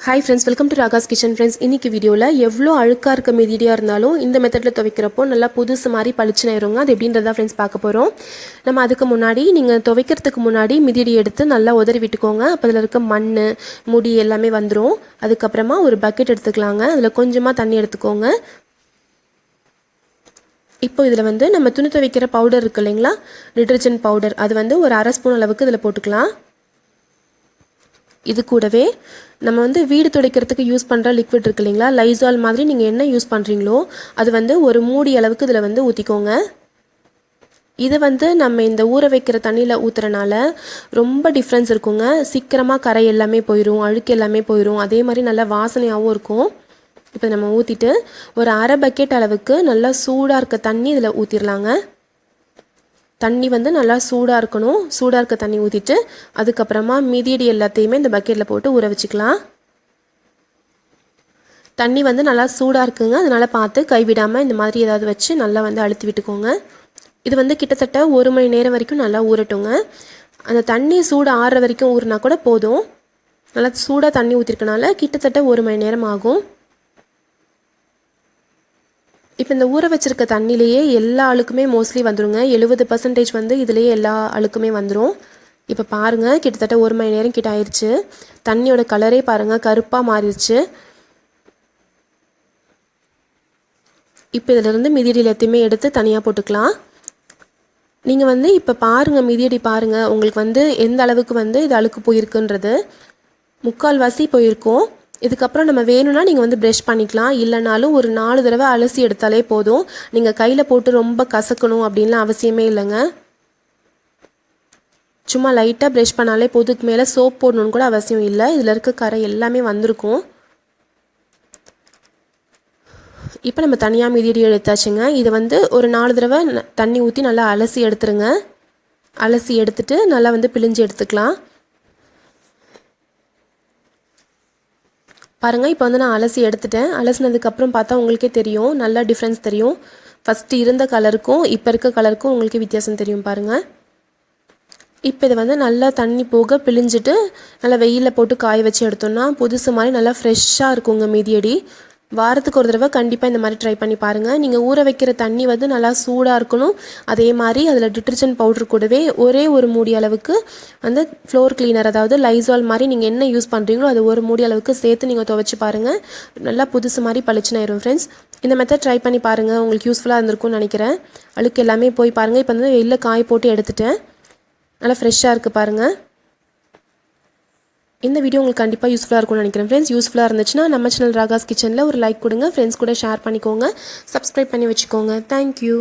Hi friends, welcome to Ragas kitchen friends. இன்னைக்கு வீடியோல எவ்ளோ அழுக்கா இருக்க மிதிடியா இருந்தாலும் இந்த மெத்தட்ல துவைக்கிறப்போ நல்லா புதுசு மாதிரி பளிச்சுன்னு ஆயிருங்க. அது எப்படின்றத ஃப்ரெண்ட்ஸ் பார்க்க போறோம். நம்ம அதுக்கு முன்னாடி நீங்க துவைக்கிறதுக்கு முன்னாடி மிதிடி எடுத்து நல்லா உதறி விட்டுக்கோங்க. அப்ப அதுல இருக்க மண், முடி எல்லாமே வந்துரும். அதுக்கு அப்புறமா ஒரு பக்கெட் எடுத்துக்கலாங்க. அதுல கொஞ்சமா தண்ணி எடுத்துக்கோங்க. இப்போ இதுல நம்ம துணி துவைக்கிற பவுடர் இருக்கு இல்லைங்களா, டிடர்ஜென்ட் பவுடர், அது ஒரு 1/2 ஸ்பூன் அளவுக்கு இதுல போட்டுக்கலாம். இது கூடவே நம்ம வீடு துடைக்கிறதுக்கு யூஸ் பண்ணுற லிக்விட் இருக்கு இல்லைங்களா, லைசால் மாதிரி நீங்கள் என்ன யூஸ் பண்ணுறீங்களோ அது ஒரு மூடி அளவுக்கு இதில் ஊற்றிக்கோங்க. இது நம்ம இந்த ஊற வைக்கிற தண்ணியில் ஊற்றுறனால ரொம்ப டிஃப்ரென்ஸ் இருக்குங்க. சீக்கிரமாக கரை எல்லாமே போயிடும், அழுக்கு எல்லாமே போயிடும், அதே மாதிரி நல்லா வாசனையாகவும் இருக்கும். இப்போ நம்ம ஊற்றிட்டு ஒரு 1/2 பக்கெட் அளவுக்கு நல்லா சூடாக இருக்க தண்ணி இதில் ஊற்றிடலாங்க. தண்ணி நல்லா சூடாக இருக்கணும். சூடாக இருக்க தண்ணி ஊற்றிட்டு அதுக்கப்புறமா மீதியடி எல்லாத்தையுமே இந்த பக்கெட்டில் போட்டு ஊற வச்சுக்கலாம். தண்ணி நல்லா சூடாக இருக்குங்க, அதனால் பார்த்து கைவிடாமல் இந்த மாதிரி ஏதாவது வச்சு நல்லா அழுத்தி விட்டுக்கோங்க. இது கிட்டத்தட்ட 1 மணி நேரம் வரைக்கும் நல்லா ஊறட்டுங்க. அந்த தண்ணி சூடு ஆறுற வரைக்கும் ஊறினா கூட போதும். நல்லா சூடாக தண்ணி ஊற்றிருக்கனால கிட்டத்தட்ட 1 மணி நேரம் ஆகும். இப்போ இந்த ஊற வச்சிருக்க தண்ணியிலேயே எல்லா அழுக்குமே மோஸ்ட்லி வந்துருங்க. 70% இதுலேயே எல்லா அழுக்குமே வந்துடும். இப்போ பாருங்கள், கிட்டத்தட்ட 1 மணி நேரம் கிட்ட ஆயிடுச்சு. தண்ணியோட கலரே பாருங்கள், கருப்பாக மாறிடுச்சு. இப்போ இதிலிருந்து மிதியடி எல்லாத்தையுமே எடுத்து தனியாக போட்டுக்கலாம். நீங்கள் இப்போ பாருங்கள், மிதியடி பாருங்கள், உங்களுக்கு எந்த அளவுக்கு இது அழுக்கு போயிருக்குன்றது. 3/4 வாசி போயிருக்கும். இதுக்கப்புறம் நம்ம வேணும்னா நீங்கள் ப்ரஷ் பண்ணிக்கலாம். இல்லைனாலும் ஒரு 4 தடவை அலசி எடுத்தாலே போதும். நீங்கள் கையில் போட்டு ரொம்ப கசக்கணும் அப்படின்லாம் அவசியமே இல்லைங்க. சும்மா லைட்டாக ப்ரஷ் பண்ணாலே போதுக்கு மேலே சோப் போடணுன்னு கூட அவசியம் இல்லை. இதில் இருக்க கரை எல்லாமே வந்திருக்கும். இப்போ நம்ம தனியாக மிதியடி எடுத்தாச்சுங்க. இதை ஒரு 4 தடவை தண்ணி ஊற்றி நல்லா அலசி எடுத்துருங்க. அலசி எடுத்துட்டு நல்லா பிழிஞ்சு எடுத்துக்கலாம். பாருங்கள், இப்போ நான் அலசி எடுத்துட்டேன். அலசினதுக்கப்புறம் பார்த்தா உங்களுக்கே தெரியும், நல்லா டிஃப்ரென்ஸ் தெரியும். ஃபஸ்ட்டு இருந்த கலருக்கும் இப்போ இருக்க கலருக்கும் உங்களுக்கு வித்தியாசம் தெரியும் பாருங்கள். இப்போ இதை நல்லா தண்ணி போக பிழிஞ்சிட்டு நல்லா வெயிலில் போட்டு காய வச்சு எடுத்தோம்னா புதுசு மாதிரி நல்லா ஃப்ரெஷ்ஷாக இருக்குங்க மிதியடி. வாரத்துக்கு ஒரு தடவை கண்டிப்பாக இந்த மாதிரி ட்ரை பண்ணி பாருங்கள். நீங்கள் ஊற வைக்கிற தண்ணி நல்லா சூடாக இருக்கணும். அதே மாதிரி அதில் டிட்டர்ஜென்ட் பவுடர் கூடவே ஒரே ஒரு மூடி அளவுக்கு ஃப்ளோர் கிளீனர், அதாவது லைசால் மாதிரி நீங்கள் என்ன யூஸ் பண்ணுறீங்களோ அது ஒரு மூடி அளவுக்கு சேர்த்து நீங்கள் துவைச்சி பாருங்கள். நல்லா புதுசு மாதிரி பளிச்சுன்னு ஆயிரும் ஃப்ரெண்ட்ஸ். இந்த மெத்தட் ட்ரை பண்ணி பாருங்கள், உங்களுக்கு யூஸ்ஃபுல்லாக இருந்திருக்கும்னு நினைக்கிறேன். அழுக்கு எல்லாமே போய் பாருங்கள். இப்போ வெயிலில் காய போட்டு எடுத்துட்டேன். நல்லா ஃப்ரெஷ்ஷாக இருக்குது பாருங்கள். இந்த வீடியோ உங்களுக்கு கண்டிப்பாக யூஸ்ஃபுல்லாக இருக்கும்னு நினைக்கிறேன் ஃப்ரெண்ட்ஸ். யூஸ்ஃபுல்லாக இருந்துச்சுன்னா நம்ம சேனல் ராகாஸ் கிச்சனில் ஒரு லைக் கொடுங்க. ஃப்ரெண்ட்ஸ் கூட ஷேர் பண்ணிக்கோங்க. சப்ஸ்கிரைப் பண்ணி வச்சுக்கோங்க. தேங்க்யூ.